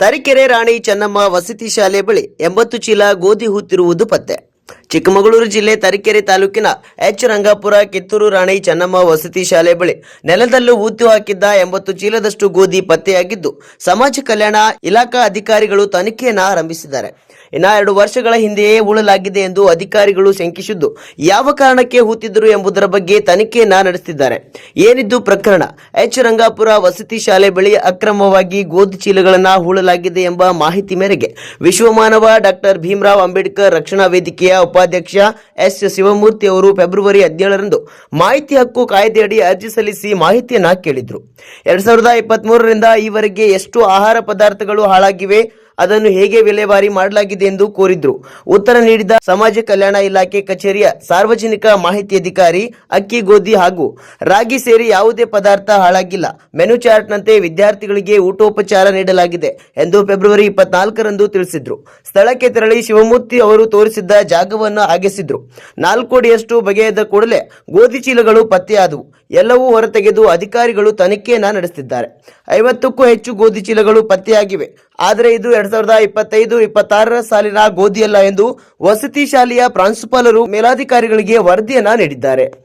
ತರೀಕೆರೆ ರಾಣಿ ಚೆನ್ನಮ್ಮ ವಸತಿ ಶಾಲೆ ಬಳಿ 80 ಚೀಲ ಗೋಧಿ ಹೂತಿರುವುದು ಪತ್ತೆ. ಚಿಕ್ಕಮಗಳೂರು ಜಿಲ್ಲೆ ತರೀಕೆರೆ ತಾಲೂಕಿನ ಎಚ್ ರಂಗಾಪುರ ಕಿತ್ತೂರು ರಾಣಿ ಚೆನ್ನಮ್ಮ ವಸತಿ ಶಾಲೆ ಬಳಿ ನೆಲದಲ್ಲೂ ಹೂತು ಹಾಕಿದ್ದ 80 ಚೀಲದಷ್ಟು ಗೋಧಿ ಪತ್ತೆಯಾಗಿದ್ದು, ಸಮಾಜ ಕಲ್ಯಾಣ ಇಲಾಖಾ ಅಧಿಕಾರಿಗಳು ತನಿಖೆಯನ್ನು ಆರಂಭಿಸಿದ್ದಾರೆ. ಇನ್ನು 2 ವರ್ಷಗಳ ಹಿಂದೆಯೇ ಹೂಳಲಾಗಿದೆ ಎಂದು ಅಧಿಕಾರಿಗಳು ಶಂಕಿಸಿದ್ದು, ಯಾವ ಕಾರಣಕ್ಕೆ ಹೂತಿದ್ದರು ಎಂಬುದರ ಬಗ್ಗೆ ತನಿಖೆಯನ್ನ ನಡೆಸುತ್ತಿದ್ದಾರೆ. ಏನಿದ್ದು ಪ್ರಕರಣ? ಎಚ್ ರಂಗಾಪುರ ವಸತಿ ಶಾಲೆ ಬಳಿ ಅಕ್ರಮವಾಗಿ ಗೋಧಿ ಚೀಲಗಳನ್ನು ಹೂಳಲಾಗಿದೆ ಎಂಬ ಮಾಹಿತಿ ಮೇರೆಗೆ ವಿಶ್ವಮಾನವ ಡಾಕ್ಟರ್ ಭೀಮರಾವ್ ಅಂಬೇಡ್ಕರ್ ರಕ್ಷಣಾ ವೇದಿಕೆಯ ಉಪಾಧ್ಯಕ್ಷ ಎಸ್ ಶಿವಮೂರ್ತಿ ಅವರು ಫೆಬ್ರವರಿ 17ರಂದು ಮಾಹಿತಿ ಹಕ್ಕು ಕಾಯ್ದೆಯಡಿ ಅರ್ಜಿ ಸಲ್ಲಿಸಿ ಮಾಹಿತಿಯನ್ನ ಕೇಳಿದ್ರು. 2023ರಿಂದ ಈವರೆಗೆ ಎಷ್ಟು ಆಹಾರ ಪದಾರ್ಥಗಳು ಹಾಳಾಗಿವೆ, ಅದನ್ನು ಹೇಗೆ ವಿಲೇವಾರಿ ಮಾಡಲಾಗಿದೆ ಎಂದು ಕೋರಿದ್ರು. ಉತ್ತರ ನೀಡಿದ ಸಮಾಜ ಕಲ್ಯಾಣ ಇಲಾಖೆ ಕಚೇರಿಯ ಸಾರ್ವಜನಿಕ ಮಾಹಿತಿ ಅಧಿಕಾರಿ, ಅಕ್ಕಿ, ಗೋಧಿ ಹಾಗೂ ರಾಗಿ ಸೇರಿ ಯಾವುದೇ ಪದಾರ್ಥ ಹಾಳಾಗಿಲ್ಲ. ಮೆನು ಚಾರ್ಟ್ನಂತೆ ವಿದ್ಯಾರ್ಥಿಗಳಿಗೆ ಊಟೋಪಚಾರ ನೀಡಲಾಗಿದೆ ಎಂದು ಫೆಬ್ರವರಿ 24ರಂದು ತಿಳಿಸಿದ್ರು. ಸ್ಥಳಕ್ಕೆ ತೆರಳಿ ಶಿವಮೂರ್ತಿ ಅವರು ತೋರಿಸಿದ್ದ ಜಾಗವನ್ನು ಅಗೆಸಿದ್ರು. 4 ಅಡಿಯಷ್ಟು ಬಗೆಯದ ಕೂಡಲೇ ಗೋಧಿ ಚೀಲಗಳು ಪತ್ತೆಯಾದವು. ಎಲ್ಲವೂ ಹೊರತೆಗೆದು ಅಧಿಕಾರಿಗಳು ತನಿಖೆಯನ್ನ ನಡೆಸುತ್ತಿದ್ದಾರೆ. 50ಕ್ಕೂ ಹೆಚ್ಚು ಗೋಧಿ ಚೀಲಗಳು ಪತ್ತೆಯಾಗಿವೆ. ಆದರೆ ಇದು 2025-26ರ ಸಾಲಿನ ಗೋಧಿಯಲ್ಲ ಎಂದು ವಸತಿ ಶಾಲೆಯ ಪ್ರಾಂಶುಪಾಲರು ಮೇಲಾಧಿಕಾರಿಗಳಿಗೆ ವರದಿಯನ್ನ ನೀಡಿದ್ದಾರೆ.